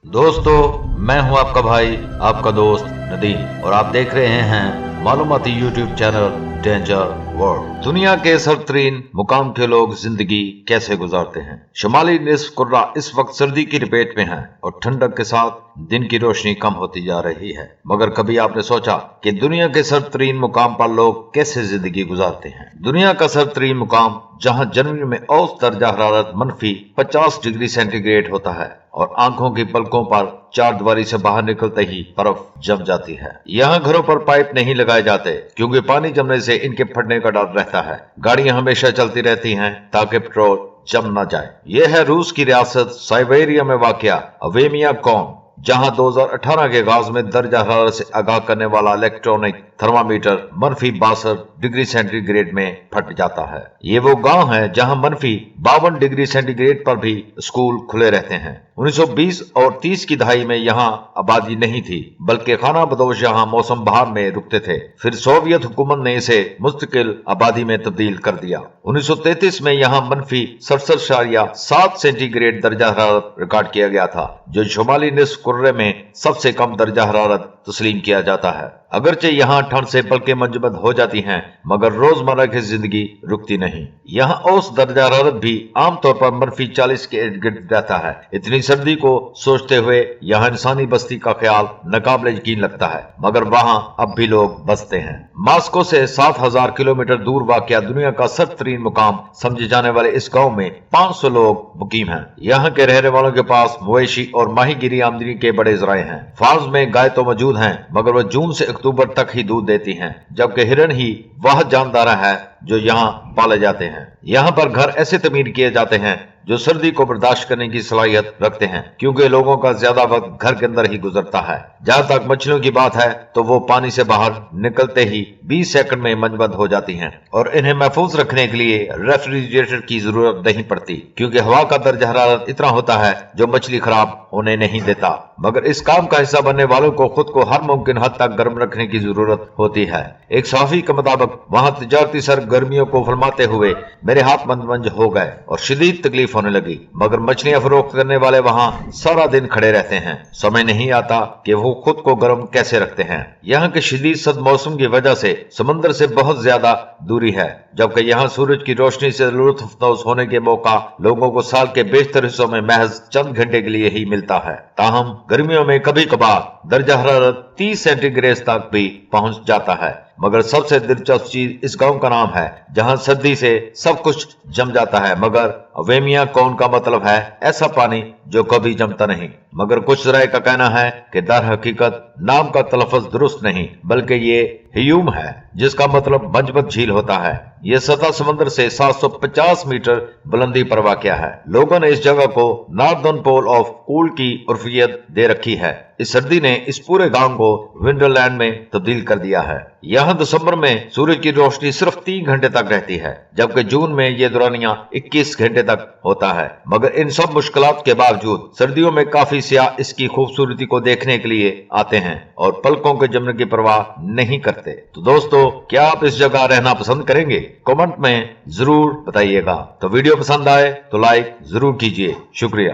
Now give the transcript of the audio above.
दोस्तों, मैं हूं आपका भाई, आपका दोस्त नदीम, और आप देख रहे हैं मालूमाती यूट्यूब चैनल डेंजर वर्ल्ड। दुनिया के सरतरीन मुकाम के लोग जिंदगी कैसे गुजारते हैं। शुमाली निस्फ कुर्रा इस वक्त सर्दी की लपेट में है और ठंडक के साथ दिन की रोशनी कम होती जा रही है। मगर कभी आपने सोचा कि दुनिया के सरतरीन मुकाम पर लोग कैसे जिंदगी गुजारते हैं। दुनिया का सरतरीन मुकाम जहां जनवरी में औसत दर्जा हरारत -50 डिग्री सेंटीग्रेड होता है और आंखों की पलकों पर चारदीवारी से बाहर निकलते ही बर्फ जम जाती है। यहाँ घरों पर पाइप नहीं लगाए जाते क्योंकि पानी जमने से इनके फटने का डर रहता है। गाड़ियां हमेशा चलती रहती हैं ताकि पेट्रोल जम न जाए। यह है रूस की रियासत साइबेरिया में वाक़या अवेमिया कौन, जहां 2018 के आगाज में दर्जा हरारत से आगाह करने वाला इलेक्ट्रॉनिक थर्मामीटर -62 डिग्री सेंटीग्रेड में फट जाता है। ये वो गांव है जहां -52 डिग्री सेंटीग्रेड पर भी स्कूल खुले रहते हैं। 1920 और 30 की दहाई में यहाँ आबादी नहीं थी, बल्कि खाना बदोश यहाँ मौसम बहार में रुकते थे। फिर सोवियत हुकूमत ने इसे मुस्तकिल आबादी में तब्दील कर दिया। 1933 में यहाँ -67.7 सेंटीग्रेड दर्जा हरारत रिकॉर्ड किया गया था, जो शुमाली निस्फ कुर्रे में सबसे कम दर्जा हरारत तस्लीम किया जाता है। अगरचे यहाँ ठंड से पलकें मंजमद हो जाती हैं, मगर रोजमर्रा की जिंदगी रुकती नहीं। यहाँ औसत दर्जा हरारत भी आमतौर पर -40 के इर्द गिर्द रहता है। इतनी सर्दी को सोचते हुए यहाँ इंसानी बस्ती का ख्याल नाकाबिले यकीन लगता है, मगर वहाँ अब भी लोग बसते हैं। मॉस्को से 7000 किलोमीटर दूर वाक़या दुनिया का सरतरीन मुकाम समझे जाने वाले इस गाँव में 500 लोग मुकीम हैं। यहाँ के रहने वालों के पास मवेशी और माहीगिरी आमदनी के बड़े ज़राए हैं। फार्म में गाय तो मौजूद हैं, मगर वह जून से अक्टूबर तक ही दूध देती हैं, जबकि हिरन ही वह जानदार है जो यहाँ पाले जाते हैं। यहाँ पर घर ऐसे तमीर किए जाते हैं जो सर्दी को बर्दाश्त करने की सलाहियत रखते हैं, क्योंकि लोगों का ज्यादा वक्त घर के अंदर ही गुजरता है। जहां तक मछलियों की बात है तो वो पानी से बाहर निकलते ही 20 सेकंड में मंजमद हो जाती हैं और इन्हें महफूज रखने के लिए रेफ्रिजरेटर की जरूरत नहीं पड़ती, क्योंकि हवा का दर्जा हरारत इतना होता है जो मछली खराब होने नहीं देता। मगर इस काम का हिस्सा बनने वालों को खुद को हर मुमकिन हद तक गर्म रखने की जरूरत होती है। एक सहाफी के मुताबिक वहां तिजारती सरगर्मियों को फरमाते हुए मेरे हाथ मंद हो गए और शदीद तकलीफ होने लगी, मगर मछलियां फरोख्त करने वाले वहां सारा दिन खड़े रहते हैं। समझ नहीं आता कि वो खुद को गर्म कैसे रखते हैं। यहाँ के शदीद सर्द मौसम की वजह से समंदर से बहुत ज्यादा दूरी है, जबकि यहाँ सूरज की रोशनी से लुत्फअंदोज होने के मौका लोगों को साल के बेशतर हिस्सों में महज चंद घंटे के लिए ही मिलता है। ताहम गर्मियों में कभी कभार दर्जा हरारत 30 सेंटीग्रेड तक भी पहुंच जाता है। मगर सबसे दिलचस्प चीज इस गांव का नाम है, जहां सर्दी से सब कुछ जम जाता है, मगर अवेमिया कौन का मतलब है ऐसा पानी जो कभी जमता नहीं। मगर कुछ राय का कहना है कि दर हकीकत नाम का तलफ़्ज़ दुरुस्त नहीं, बल्कि ये ह्यूम है, जिसका मतलब मंजमद झील होता है। यह सतह समंदर से 750 मीटर बुलंदी पर वाक़या है। लोगों ने इस जगह को नॉर्दर्न पोल ऑफ कूल की उर्फियत दे रखी है। इस सर्दी ने इस पूरे गांव को विंटरलैंड में तब्दील कर दिया है। यहाँ दिसंबर में सूरज की रोशनी सिर्फ 3 घंटे तक रहती है, जबकि जून में ये दौरानिया 21 घंटे तक होता है। मगर इन सब मुश्किलात के बावजूद सर्दियों में काफी सियाह इसकी खूबसूरती को देखने के लिए आते हैं और पलकों के जमने की परवाह नहीं करते। तो दोस्तों, क्या आप इस जगह रहना पसंद करेंगे? कमेंट में जरूर बताइएगा। तो वीडियो पसंद आए तो लाइक जरूर कीजिए। शुक्रिया।